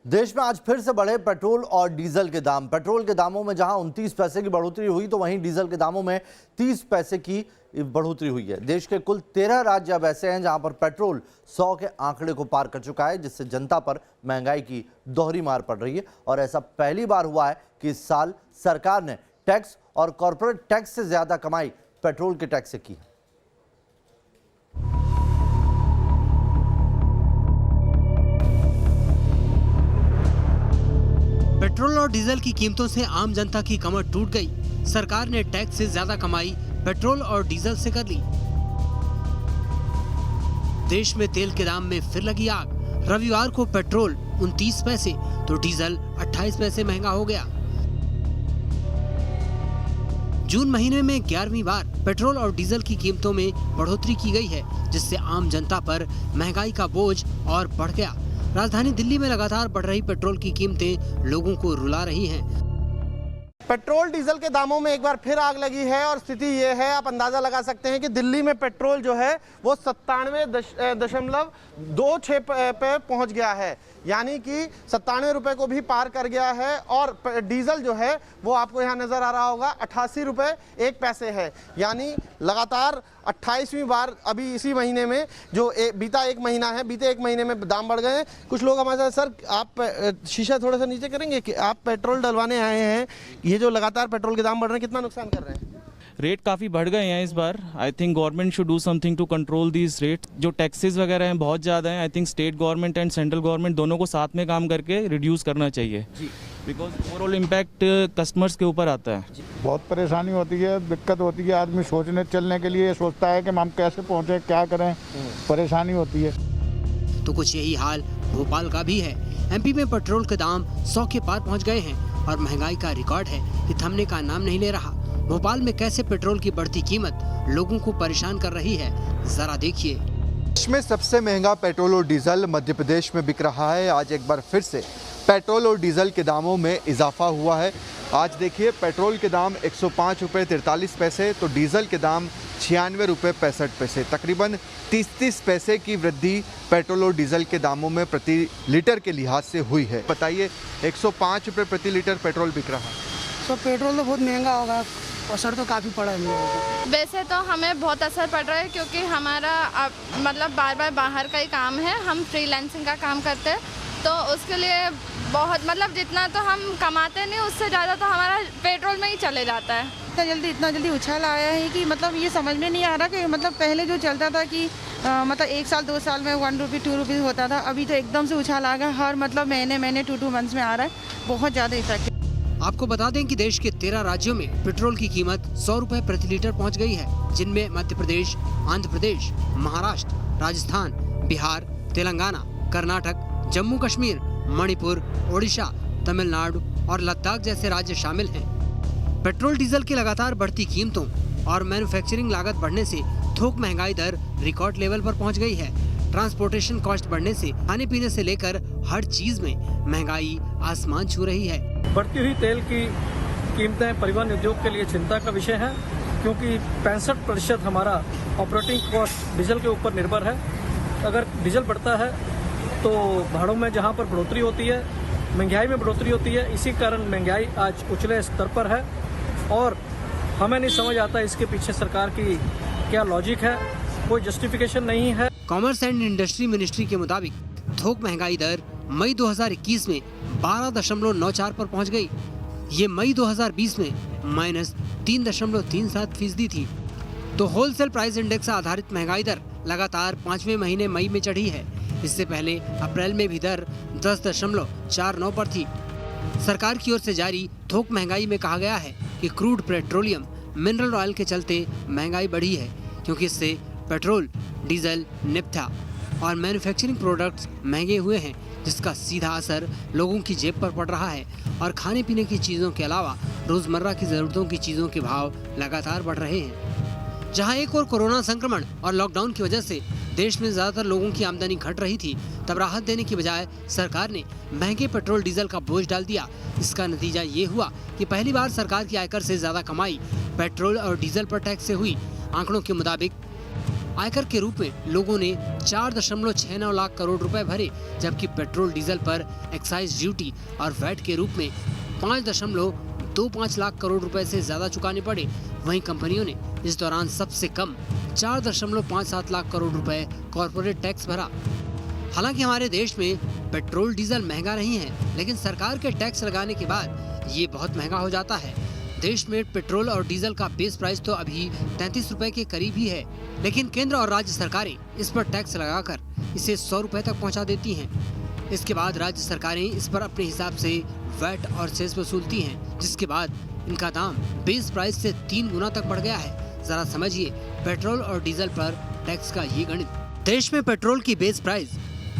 देश में आज फिर से बढ़े पेट्रोल और डीजल के दाम। पेट्रोल के दामों में जहां 29 पैसे की बढ़ोतरी हुई तो वहीं डीजल के दामों में 30 पैसे की बढ़ोतरी हुई है। देश के कुल 13 राज्य अब ऐसे हैं जहां पर पेट्रोल 100 के आंकड़े को पार कर चुका है, जिससे जनता पर महंगाई की दोहरी मार पड़ रही है। और ऐसा पहली बार हुआ है कि इस साल सरकार ने टैक्स और कॉर्पोरेट टैक्स से ज्यादा कमाई पेट्रोल के टैक्स से की। पेट्रोल और डीजल की कीमतों से आम जनता की कमर टूट गई। सरकार ने टैक्स से ज्यादा कमाई पेट्रोल और डीजल से कर ली। देश में तेल के दाम में फिर लगी आग। रविवार को पेट्रोल 29 पैसे तो डीजल 28 पैसे महंगा हो गया। जून महीने में 11वीं बार पेट्रोल और डीजल की कीमतों में बढ़ोतरी की गई है, जिससे आम जनता पर महंगाई का बोझ और बढ़ गया। राजधानी दिल्ली में लगातार बढ़ रही पेट्रोल की कीमतें लोगों को रुला रही हैं। पेट्रोल डीजल के दामों में एक बार फिर आग लगी है और स्थिति ये है, आप अंदाजा लगा सकते हैं कि दिल्ली में पेट्रोल जो है वो 97.26 पे पहुंच गया है, यानी कि 97 रुपए को भी पार कर गया है। और डीजल जो है वो आपको यहाँ नजर आ रहा होगा 88 रुपए 1 पैसे है, यानी लगातार 28वीं बार अभी इसी महीने में जो बीता एक महीना है, बीते एक महीने में दाम बढ़ गए हैं। कुछ लोग हमारे साथ, सर आप शीशा थोड़ा सा नीचे करेंगे कि आप पेट्रोल डलवाने आए हैं, ये जो लगातार पेट्रोल के दाम बढ़ रहे हैं कितना नुकसान कर रहे हैं? रेट काफ़ी बढ़ गए हैं इस बार। I think government should do something to control these rate. जो टैक्सेस वगैरह हैं बहुत ज़्यादा हैं। I think state government and central government दोनों को साथ में काम करके रिड्यूस करना चाहिए, बिकॉज ओवरऑल इम्पैक्ट कस्टमर्स के ऊपर आता है। बहुत परेशानी होती है, दिक्कत होती है। आदमी सोचने चलने के लिए सोचता है कि हम कैसे पहुँचे, क्या करें, परेशानी होती है। तो कुछ यही हाल भोपाल का भी है। एमपी में पेट्रोल के दाम 100 के पार पहुंच गए हैं और महंगाई का रिकॉर्ड है कि थमने का नाम नहीं ले रहा। भोपाल में कैसे पेट्रोल की बढ़ती कीमत लोगों को परेशान कर रही है, जरा देखिए। देश में सबसे महंगा पेट्रोल और डीजल मध्य प्रदेश में बिक रहा है। आज एक बार फिर से पेट्रोल और डीजल के दामों में इजाफा हुआ है। आज देखिए, पेट्रोल के दाम 105 रुपये 43 पैसे तो डीजल के दाम 96 रुपये 65 पैसे, तकरीबन 30 पैसे की वृद्धि पेट्रोल और डीजल के दामों में प्रति लीटर के लिहाज से हुई है। बताइए, 105 रुपये प्रति लीटर पेट्रोल बिक रहा है। तो पेट्रोल तो बहुत महंगा होगा, असर तो काफ़ी पड़ा है हम लोगों को। वैसे तो हमें बहुत असर पड़ रहा है, क्योंकि हमारा मतलब बार बार बाहर का ही काम है, हम फ्रीलांसिंग का काम करते हैं, तो उसके लिए बहुत मतलब जितना तो हम कमाते नहीं, उससे ज़्यादा तो हमारा पेट्रोल में ही चले जाता है। इतना जल्दी उछाल आया है कि मतलब ये समझ में नहीं आ रहा कि मतलब पहले जो चलता था कि मतलब 1 साल 2 साल में 1 रुपी 2 रुपीज़ होता था, अभी तो एकदम से उछाल आ गया। हर मतलब महीने 2 मंथ्स में आ रहा है, बहुत ज़्यादा इफेक्ट। आपको बता दें कि देश के 13 राज्यों में पेट्रोल की कीमत 100 रुपए प्रति लीटर पहुंच गई है, जिनमें मध्य प्रदेश, आंध्र प्रदेश, महाराष्ट्र, राजस्थान, बिहार, तेलंगाना, कर्नाटक, जम्मू कश्मीर, मणिपुर, ओडिशा, तमिलनाडु और लद्दाख जैसे राज्य शामिल हैं। पेट्रोल डीजल की लगातार बढ़ती कीमतों और मैन्युफैक्चरिंग लागत बढ़ने से थोक महंगाई दर रिकॉर्ड लेवल पर पहुंच गई है। ट्रांसपोर्टेशन कॉस्ट बढ़ने से खाने पीने से लेकर हर चीज में महंगाई आसमान छू रही है। बढ़ती हुई तेल की कीमतें परिवहन उद्योग के लिए चिंता का विषय है, क्योंकि 65% हमारा ऑपरेटिंग कॉस्ट डीजल के ऊपर निर्भर है। अगर डीजल बढ़ता है तो भाड़ों में जहां पर बढ़ोतरी होती है, महंगाई में बढ़ोतरी होती है। इसी कारण महंगाई आज उछले स्तर पर है और हमें नहीं समझ आता इसके पीछे सरकार की क्या लॉजिक है, कोई जस्टिफिकेशन नहीं है। कॉमर्स एंड इंडस्ट्री मिनिस्ट्री के मुताबिक थोक महंगाई दर मई 2021 में 12.94 पर पहुंच गई। ये मई 2020 में -3.37% थी। तो होलसेल प्राइस इंडेक्स आधारित महंगाई दर लगातार 5वें महीने मई में चढ़ी है। इससे पहले अप्रैल में भी दर 10.49 पर थी। सरकार की ओर से जारी थोक महंगाई में कहा गया है कि क्रूड पेट्रोलियम मिनरल ऑयल के चलते महंगाई बढ़ी है, क्योंकि इससे पेट्रोल, डीजल, नेफ्था और मैन्युफैक्चरिंग प्रोडक्ट्स महंगे हुए हैं, जिसका सीधा असर लोगों की जेब पर पड़ रहा है। और खाने पीने की चीज़ों के अलावा रोज़मर्रा की ज़रूरतों की चीज़ों के भाव लगातार बढ़ रहे हैं। जहां एक और कोरोना संक्रमण और लॉकडाउन की वजह से देश में ज़्यादातर लोगों की आमदनी घट रही थी, तब राहत देने की बजाय सरकार ने महंगे पेट्रोल डीजल का बोझ डाल दिया। इसका नतीजा ये हुआ कि पहली बार सरकार की आयकर से ज़्यादा कमाई पेट्रोल और डीजल पर टैक्स से हुई। आंकड़ों के मुताबिक आयकर के रूप में लोगों ने 4.69 लाख करोड़ रुपए भरे, जबकि पेट्रोल डीजल पर एक्साइज ड्यूटी और वैट के रूप में 5.25 लाख करोड़ रुपए से ज्यादा चुकाने पड़े। वहीं कंपनियों ने इस दौरान सबसे कम 4.57 लाख करोड़ रुपए कॉर्पोरेट टैक्स भरा। हालांकि हमारे देश में पेट्रोल डीजल महंगा नहीं है, लेकिन सरकार के टैक्स लगाने के बाद ये बहुत महंगा हो जाता है। देश में पेट्रोल और डीजल का बेस प्राइस तो अभी 33 रुपए के करीब ही है, लेकिन केंद्र और राज्य सरकारें इस पर टैक्स लगाकर इसे 100 रुपए तक पहुंचा देती हैं। इसके बाद राज्य सरकारें इस पर अपने हिसाब से वैट और सेस वसूलती हैं, जिसके बाद इनका दाम बेस प्राइस से 3 गुना तक बढ़ गया है। जरा समझिए पेट्रोल और डीजल पर टैक्स का ये गणित। देश में पेट्रोल की बेस प्राइस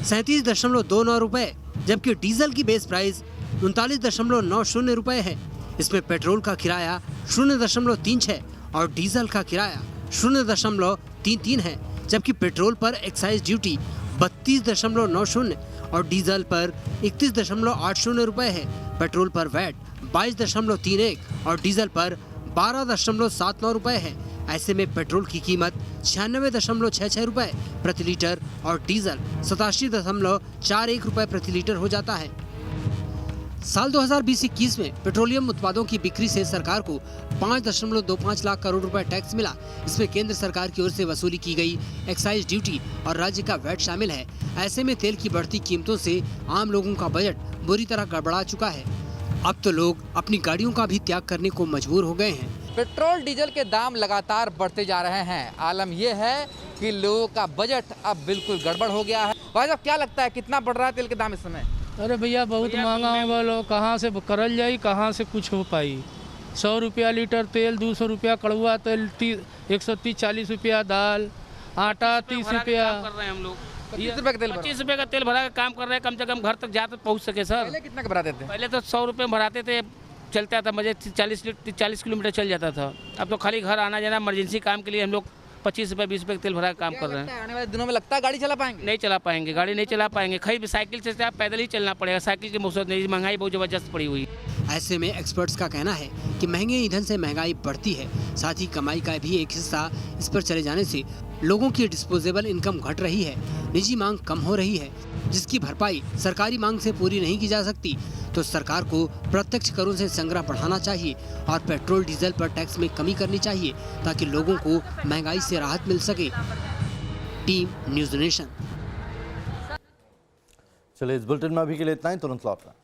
37.29 रुपए, जबकि डीजल की बेस प्राइस 39.90 रुपए है। इसमें पेट्रोल का किराया 0.36 और डीजल का किराया 0.33 है, जबकि पेट्रोल पर एक्साइज ड्यूटी 32.90 और डीजल पर 31.80 रुपए है। पेट्रोल पर वैट 22.31 और डीजल पर 12.79 रुपए है। ऐसे में पेट्रोल की कीमत 96.66 रुपए प्रति लीटर और डीजल 87.41 रुपए प्रति लीटर हो जाता है। साल 2020-21 में पेट्रोलियम उत्पादों की बिक्री से सरकार को 5.25 लाख करोड़ रुपए टैक्स मिला। इसमें केंद्र सरकार की ओर से वसूली की गई एक्साइज ड्यूटी और राज्य का वैट शामिल है। ऐसे में तेल की बढ़ती कीमतों से आम लोगों का बजट बुरी तरह गड़बड़ा चुका है। अब तो लोग अपनी गाड़ियों का भी त्याग करने को मजबूर हो गए हैं। पेट्रोल डीजल के दाम लगातार बढ़ते जा रहे हैं। आलम यह है कि लोगों का बजट अब बिल्कुल गड़बड़ हो गया है। भाई साहब, क्या लगता है कितना बढ़ रहा है तेल के दाम इस समय? अरे भैया बहुत महंगा हो गया, कहाँ से करल जाई, कहाँ से कुछ हो पाई। 100 रुपया लीटर तेल, 200 रुपया कड़ुआ तेल, 130-40 रुपया दाल, आटा 30 रुपया। हम लोग 25 रुपये का तेल भरा के काम कर रहे हैं, कम से कम घर तक जाते पहुँच सके। सर पहले कितना का भराते थे? पहले तो 100 रुपये भराते थे, चलता था, मजे 40 किलोमीटर चल जाता था। अब तो खाली घर आना जाना इमरजेंसी काम के लिए हम लोग 25 रुपये 20 रुपये तेल भरा के काम कर रहे हैं। आने वाले दिनों में लगता है गाड़ी चला पाएंगे? नहीं चला पाएंगे, गाड़ी नहीं चला पाएंगे। खरीद साइकिल से आप पैदल ही चलना पड़ेगा। साइकिल की मुफ्त नहीं, महंगाई बहुत जबरदस्त पड़ी हुई है। ऐसे में एक्सपर्ट्स का कहना है कि महंगे ईंधन से महंगाई बढ़ती है, साथ ही कमाई का भी एक हिस्सा इस पर चले जाने से लोगों की डिस्पोजेबल इनकम घट रही है, निजी मांग कम हो रही है, जिसकी भरपाई सरकारी मांग से पूरी नहीं की जा सकती। तो सरकार को प्रत्यक्ष करों से संग्रह बढ़ाना चाहिए और पेट्रोल डीजल पर टैक्स में कमी करनी चाहिए, ताकि लोगों को महंगाई से राहत मिल सके। Team news nation. चलिए, इस बुलेटिन में अभी के लिए इतना ही। तुरंत लौट रहा।